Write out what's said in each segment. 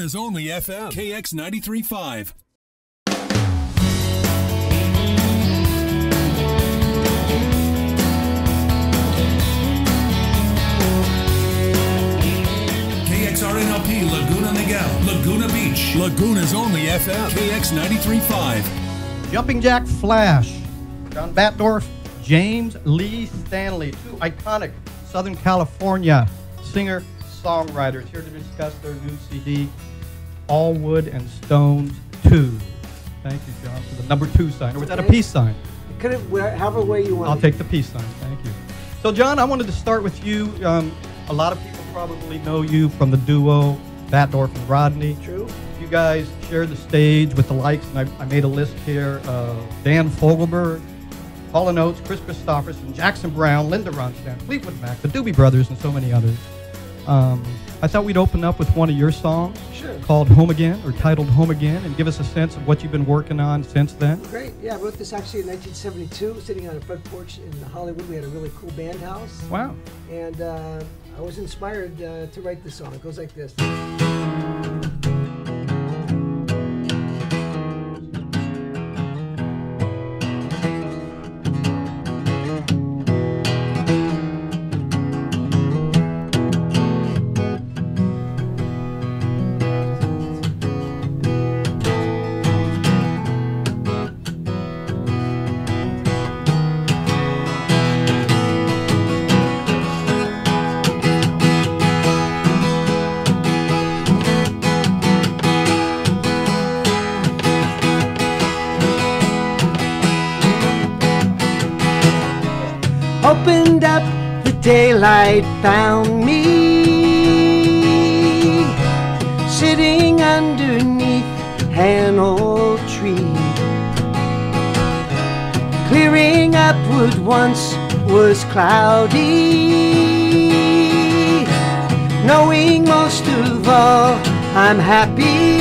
Laguna's only FM, KX 93.5. KXRNLP Laguna Niguel, Laguna Beach. Laguna's only FM, KX 93.5. Jumping Jack Flash, John Batdorf, James Lee Stanley, two iconic Southern California singer-songwriters here to discuss their new CD, All Wood and Stones 2. Thank you, John, for the number 2 sign. Or was that a peace sign? Could it, however way you want. I'll take the peace sign. Thank you. So, John, I wanted to start with you. A lot of people probably know you from the duo Batdorf and Rodney. True. You guys shared the stage with the likes, and I made a list here of Dan Fogelberg, Oats, Kris Kristofferson, Jackson Browne, Ronstadt, Fleetwood Mac, the Doobie Brothers, and so many others. I thought we'd open up with one of your songs called Home Again, or titled Home Again, and give us a sense of what you've been working on since then. Great. Yeah, I wrote this actually in 1972, sitting on a front porch in Hollywood. We had a really cool band house. Wow. And I was inspired to write this song. It goes like this. Opened up, the daylight found me sitting underneath an old tree. Clearing up what once was cloudy, knowing most of all I'm happy.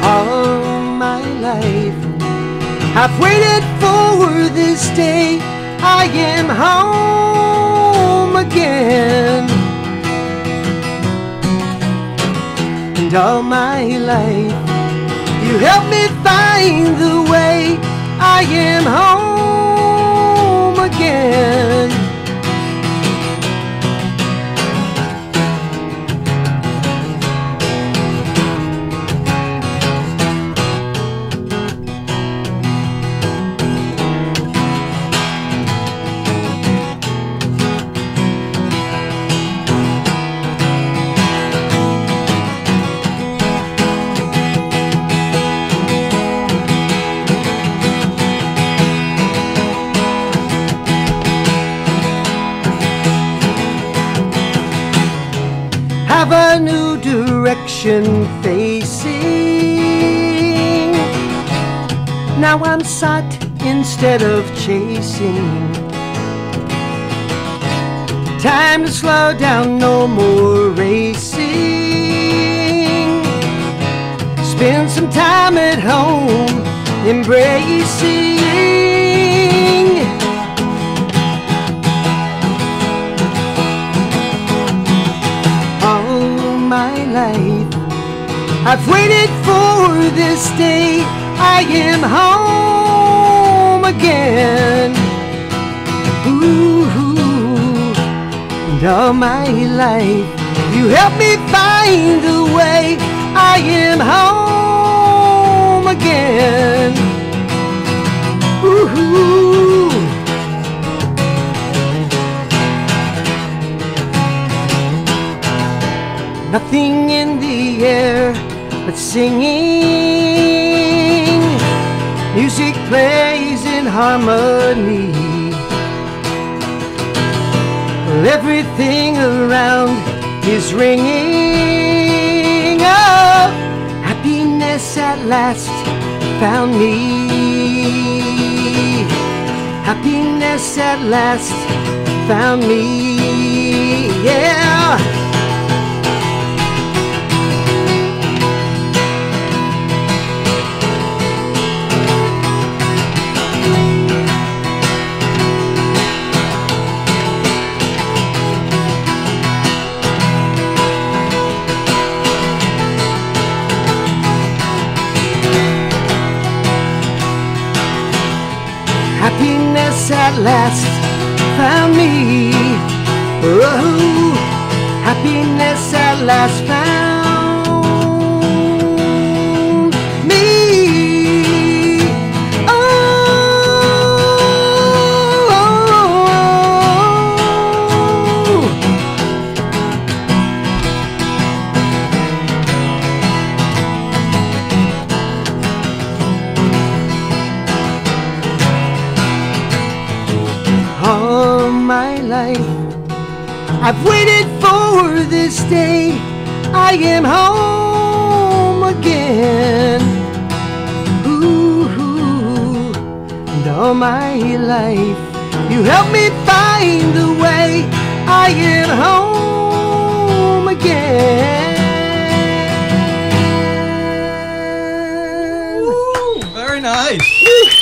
All my life I've waited for this day. I am home again. And all my life you helped me find the way. I am home again. Have a new direction facing. Now I'm sought instead of chasing. Time to slow down, no more racing. Spend some time at home embracing. I've waited for this day. I am home again. Ooh, and all my life you helped me find the way. I am home again. Ooh. Nothing in the air but singing. Music plays in harmony. Everything around is ringing. Oh, happiness at last found me. Happiness at last found me. Yeah. at last found me. Oh, happiness at last found me. All my life I've waited for this day. I am home again. Ooh, and all my life you helped me find the way. I am home again. Ooh, very nice.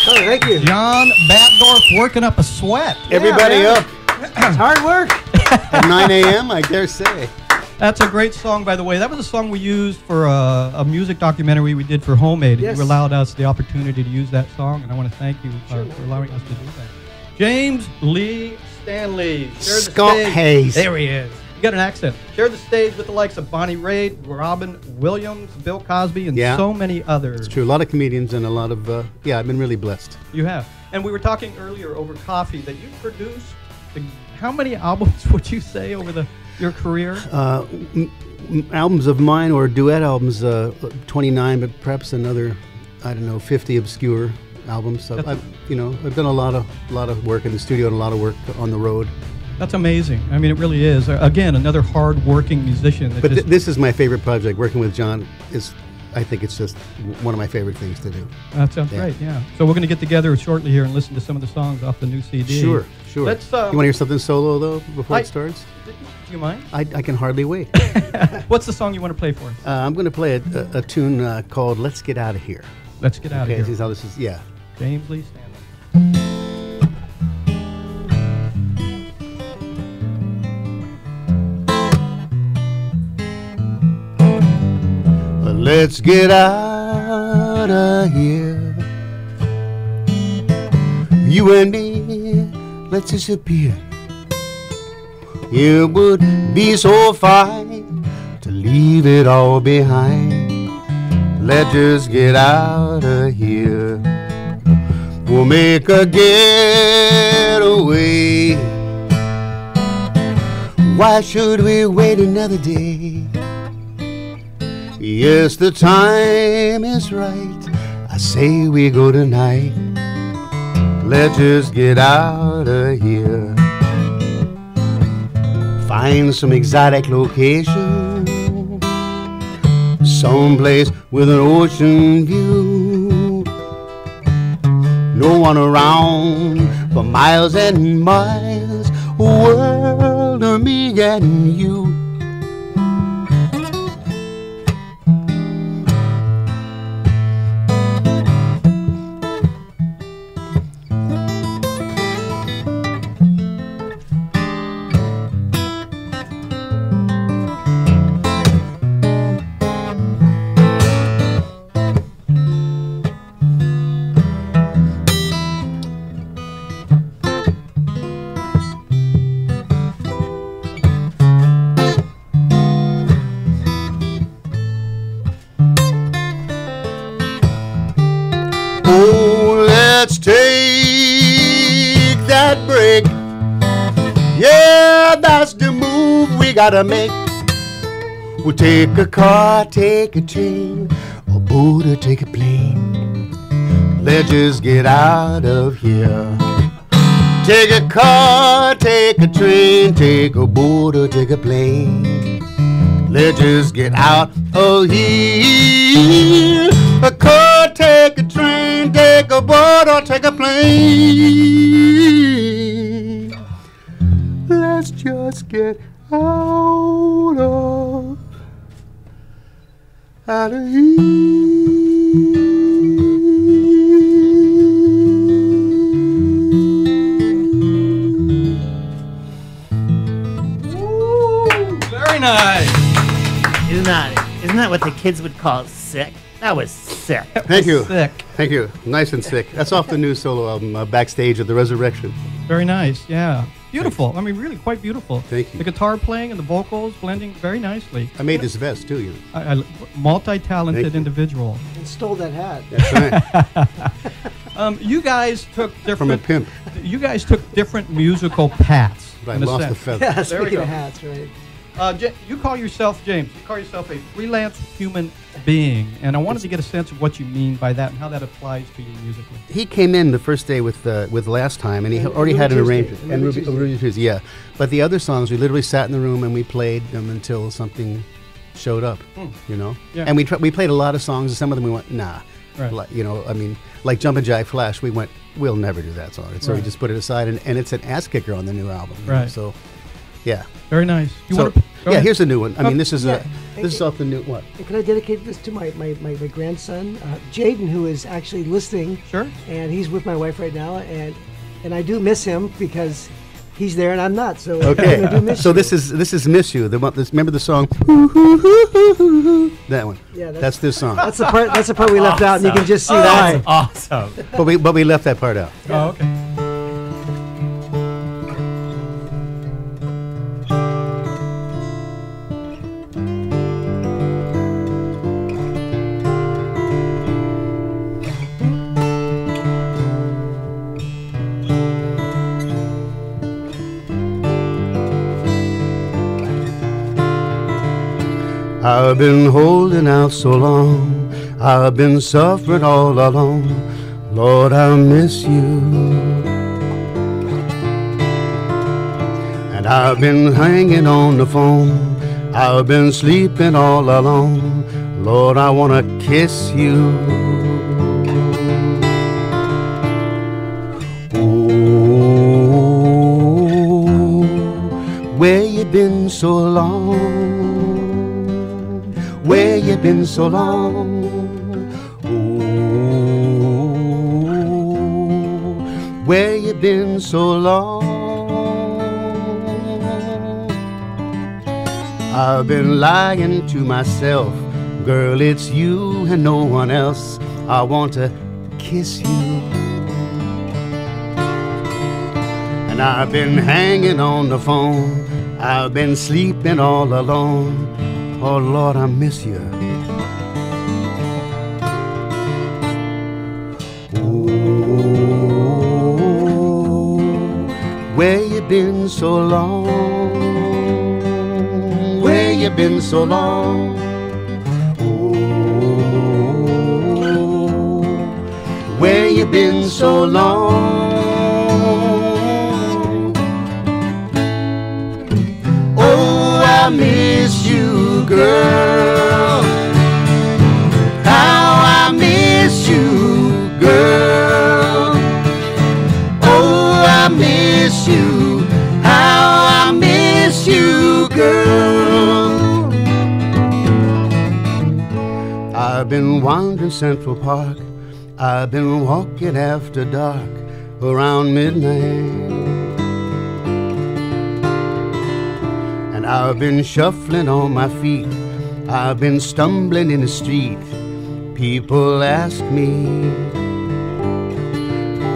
Oh, thank you. John Batdorf working up a sweat. Everybody man. up It's hard work. at 9 a.m., I dare say. That's a great song, by the way. That was a song we used for a music documentary we did for Homemade. Yes. You allowed us the opportunity to use that song, and I want to thank you for allowing us to do that. James Lee Stanley. Share the Skunk stage. Hayes. There he is. You got an accent. Share the stage with the likes of Bonnie Raitt, Robin Williams, Bill Cosby, and Yeah. so many others. It's true. A lot of comedians and a lot of, I've been really blessed. You have. And we were talking earlier over coffee that you produced, how many albums would you say over your career? Albums of mine or duet albums, 29, but perhaps another, 50 obscure albums. So I've done a lot of work in the studio and a lot of work on the road. That's amazing. I mean, it really is. Again, another hard-working musician. That But this is my favorite project. Working with John I think it's just one of my favorite things to do. that sounds great, yeah. So we're going to get together shortly here and listen to some of the songs off the new CD. Sure. Let's, you want to hear something solo, though, before it starts? Do you mind? I can hardly wait. What's the song you want to play for us? I'm going to play a tune called Let's Get Out of Here. Let's get out of Okay, here. this is how this is, yeah. James Lee Stanley. Let's get out of here. You and me, let's disappear. It would be so fine to leave it all behind. Let's just get out of here. We'll make a getaway. Why should we wait another day? Yes, the time is right. I say we go tonight. Let's just get out of here. Find some exotic location, someplace with an ocean view. No one around for miles and miles. A world of me and you. Let's take that break. Yeah, that's the move we gotta make. We'll take a car, take a train, a boat or take a plane. Let's just get out of here. Take a car, take a train, take a boat or take a plane. Let's just get out of here. A car, take a train, take a boat or take a plane. Let's just get out of here. Very nice. Isn't that what the kids would call sick? That was sick. Thank you. Sick. Thank you. Nice and sick. That's off the new solo album, Backstage at the Resurrection. Very nice. Yeah. Beautiful. I mean, really quite beautiful. Thank you. The guitar playing and the vocals blending very nicely. I made this vest too, you know. Multi-talented individual. And stole that hat. That's right. You guys took different. From a pimp. You guys took different musical paths. But I in a lost sense. the feather. Yeah, There we speaking go. of hats, right? You call yourself, James, you call yourself a freelance human being, and I wanted to get a sense of what you mean by that and how that applies to you musically. He came in the first day with last time, and he already had an Ruby arrangement. Tuesday. And Ruby Ruby Tuesday, yeah. But the other songs, we literally sat in the room and we played them until something showed up, you know? Yeah. And we played a lot of songs, and some of them we went, nah. Right. Like, you know, I mean, like Jumpin' Jive Flash, we went, we'll never do that song. So we Right. just put it aside, and it's an ass kicker on the new album. you know? Right. So, yeah. Very nice. You So, wanna, go yeah, ahead. here's a new one. I mean, this is Yeah. this is off the new, what? And can I dedicate this to my grandson, Jaden, who is actually listening. Sure. And he's with my wife right now, and I do miss him because he's there and I'm not. So Okay, I do miss so you. this is "Miss You." Remember the song? That one. Yeah, that's this song. That's the part. That's the part we left out, and you can just see That's why. awesome. But we left that part out. Oh, okay. I've been holding out so long, I've been suffering all alone. Lord, I miss you. And I've been hanging on the phone, I've been sleeping all alone. Lord, I wanna kiss you. Oh, where you been so long? Where you been so long? Oh, where you been so long? I've been lying to myself, girl, it's you and no one else. I want to kiss you. And I've been hanging on the phone, I've been sleeping all alone. Oh Lord, I miss you. Oh, where you been so long? Where you been so long? Oh, where you been so long? Oh, I miss you, girl. How I miss you, girl. Oh, I miss you. How I miss you, girl. I've been wandering Central Park, I've been walking after dark around midnight. And I've been shuffling on my feet, I've been stumbling in the street. People ask me,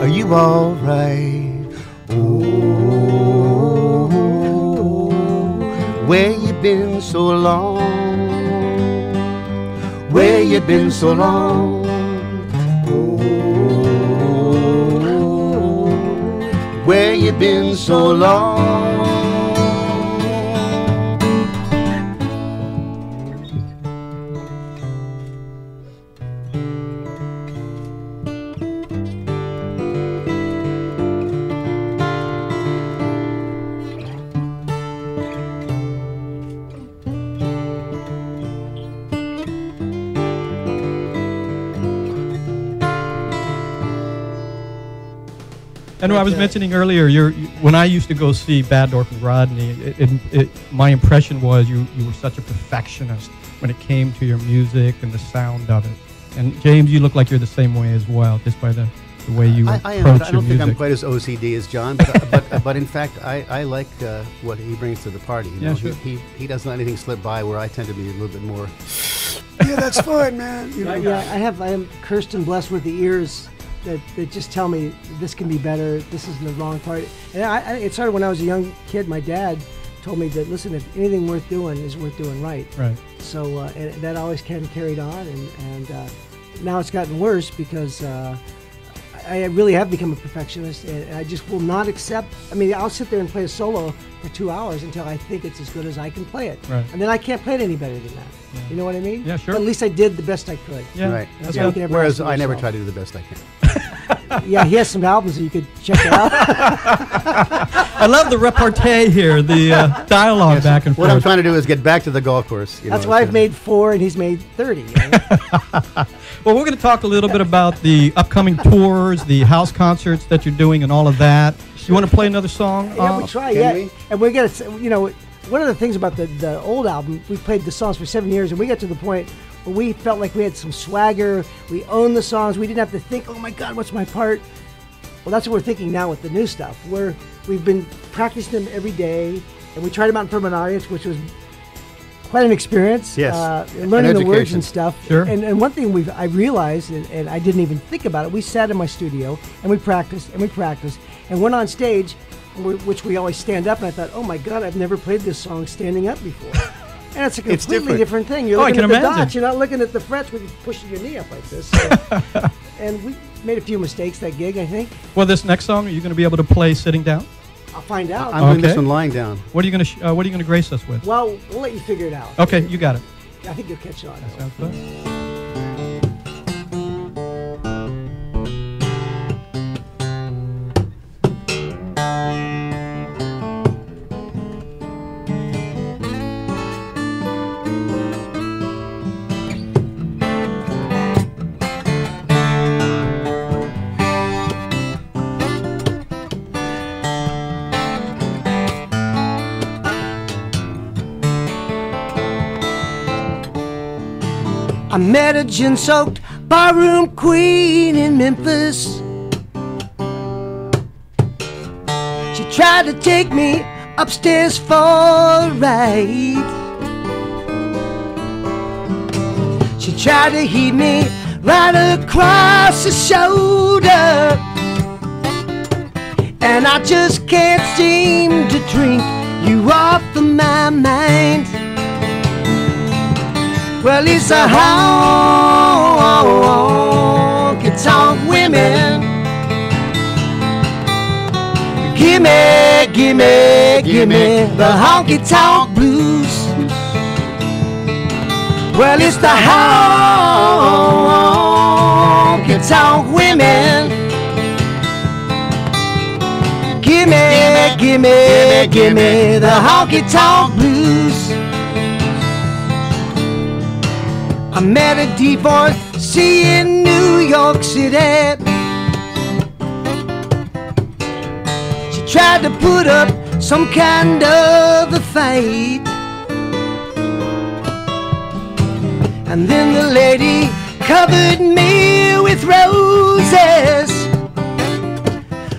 are you all right? Oh, where you been so long? Where you been so long? Oh, where you been so long? And I was mentioning earlier, when I used to go see Batdorf and Rodney, my impression was you were such a perfectionist when it came to your music and the sound of it. And James, you look like you're the same way as well, just by the way you I am, approach but I your don't think music. I'm quite as OCD as John, but in fact, I like what he brings to the party. You know? Sure. He doesn't let anything slip by, where I tend to be a little bit more. Yeah, that's fine, man. You know? Yeah, I am cursed and blessed with the ears that just tell me this can be better. This is the wrong part. And it started when I was a young kid. My dad told me that, listen, if anything worth doing is worth doing right. Right. So and that always kind of carried on, and now it's gotten worse because I really have become a perfectionist, and I just will not accept. I mean, I'll sit there and play a solo for 2 hours until I think it's as good as I can play it, right. and then I can't play it any better than that. Yeah. You know what I mean? Yeah, sure. But at least I did the best I could. Yeah. Right. That's Yeah. what you can Whereas ever ask I never yourself. try to do the best I can. Yeah, he has some albums that you could check out. I love the repartee here, the dialogue back and What I'm forth. trying to do is get back to the golf course. That's why I've made 4 and he's made 30. Well, we're going to talk a little bit about the upcoming tours, the house concerts that you're doing, and all of that. You want to play another song? Yeah, we try. Can Yeah, we? and we're gonna. You know, one of the things about the old album, we played the songs for 7 years, and we got to the point where we felt like we had some swagger. We owned the songs. We didn't have to think, oh my God, what's my part? Well, that's what we're thinking now with the new stuff. We've been practicing them every day, and we tried them out in front of an audience, which was quite an experience. Yes. Learning the words education. and stuff. Sure. And one thing I realized, and I didn't even think about it, we sat in my studio, and we practiced, and went on stage, which we always stand up, and I thought, oh my God, I've never played this song standing up before. And it's a completely different thing. You're looking at the dots, you're not looking at the frets when you're pushing your knee up like this. So. And we made a few mistakes that gig, I think. Well, this next song, are you going to be able to play sitting down? I'll find out. I'm doing this Okay. one lying down. What are you going to grace us with? Well, we'll let you figure it out. Okay, you got it. I think you'll catch on. Sounds good. I met a gin-soaked barroom queen in Memphis. She tried to take me upstairs for a ride. She tried to heat me right across the shoulder, and I just can't seem to drink you off of my mind. Well, it's a honky-tonk women. Gimme, gimme, gimme the honky-tonk blues. Well, it's the honky-tonk women. Gimme, gimme, gimme the honky-tonk blues. I met a divorcee in New York City. She tried to put up some kind of a fight, and then the lady covered me with roses.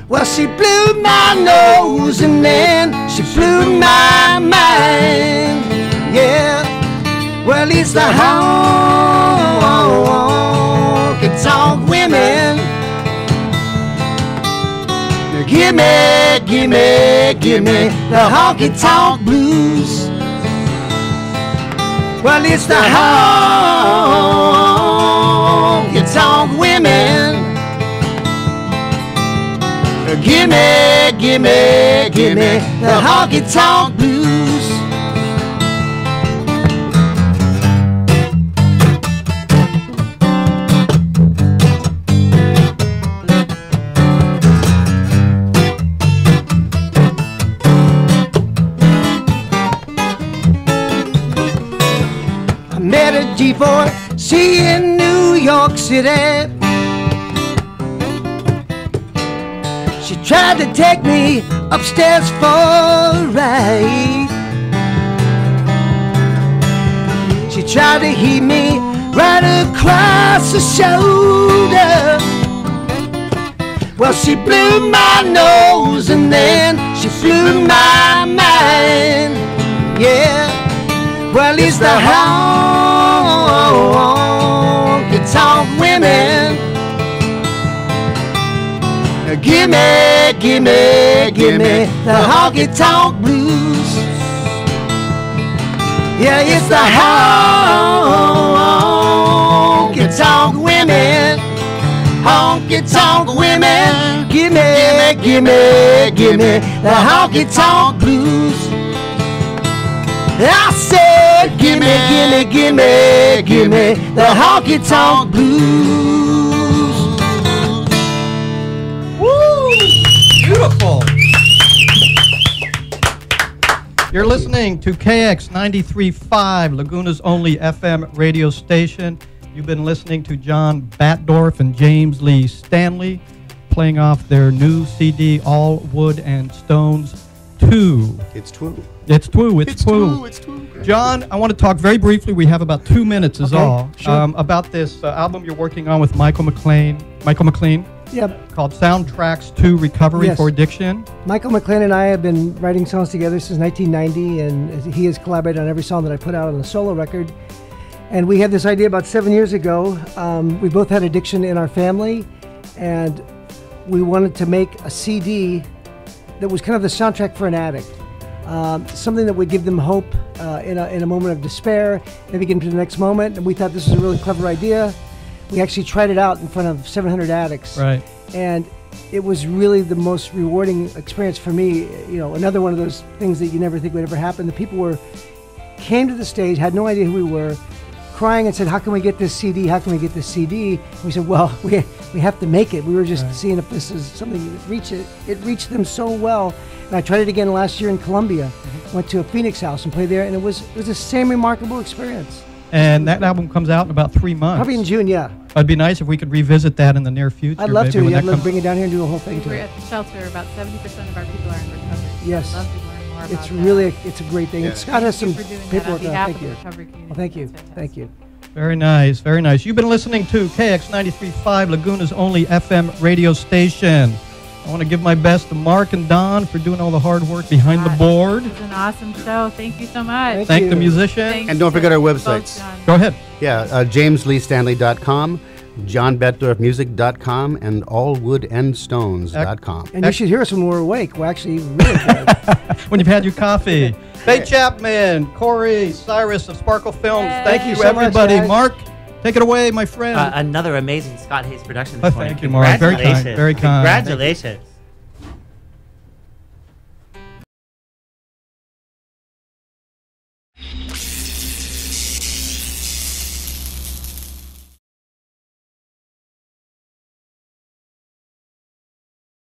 Well, she blew my nose and then she blew my mind. Yeah. Well, it's the honky-tonk women. Gimme, gimme, gimme the honky-tonk blues. Well, it's the honky-tonk women. Gimme, gimme, gimme the honky-tonk blues. Met a divorcee in New York City. She tried to take me upstairs for a ride. She tried to heat me right across the shoulder. Well, she blew my nose and then she blew my mind. Yeah. Well, it's the honky-tonk women. Gimme, gimme, gimme the honky-tonk blues. Yeah, it's the honky-tonk women. Honky-tonk women. Gimme, gimme, gimme the honky-tonk blues. I said, gimme, gimme, gimme, gimme the honky-tonk blues. Woo! Beautiful. You're listening to KX 93.5, Laguna's only FM radio station. You've been listening to John Batdorf and James Lee Stanley playing off their new CD, All Wood and Stones 2. It's true. It's true. It's true. It's true. John, I want to talk very briefly. We have about 2 minutes is all. Sure. About this album you're working on with Michael McLean, Yep. called Soundtracks to Recovery Yes. for Addiction. Michael McLean and I have been writing songs together since 1990, and he has collaborated on every song that I put out on the solo record. And we had this idea about 7 years ago. We both had addiction in our family, and we wanted to make a CD that was kind of the soundtrack for an addict. Something that would give them hope in a moment of despair, maybe get them to the next moment. And we thought this was a really clever idea. We actually tried it out in front of 700 addicts. Right. And it was really the most rewarding experience for me. You know, another one of those things that you never think would ever happen. The people came to the stage, had no idea who we were, crying and said, how can we get this CD? How can we get this CD? And we said, well, we have to make it. We were just seeing if this is something that would reach it. It reached them so well. And I tried it again last year in Colombia. Went to a Phoenix house and played there, and it was the same remarkable experience. And that album comes out in about 3 months. Probably in June, yeah. It'd be nice if we could revisit that in the near future. I'd love maybe to. when I'd that love to comes- bring it down here and do a whole thing to We're it. at the shelter. About 70% of our people are in recovery. Yes. I'd love to learn more about It's that. really, it's a great thing. Yeah. Scott has some Thank you for doing that paperwork on on. behalf Thank of the you. recovery community. Well, thank you. That's fantastic. Thank you. Very nice, very nice. You've been listening to KX 93.5, Laguna's only FM radio station. I want to give my best to Mark and Don for doing all the hard work behind the board. It was an awesome show. Thank you so much. Thank Thank the you. musician. Thanks And don't forget to our both websites. John. Go ahead. Yeah, JamesLeeStanley.com, JohnBatdorfMusic.com, and AllWoodAndStones.com. And you should hear us when we're awake. We're actually really good. When you've had your coffee. Faye Chapman, Corey, Cyrus of Sparkle Films. Yay. Thank you, Thank you so much, everybody. guys. Mark, take it away, my friend. Another amazing Scott Hayes production Oh, this morning. thank you, Mark. Very kind, Congratulations. very kind. Congratulations.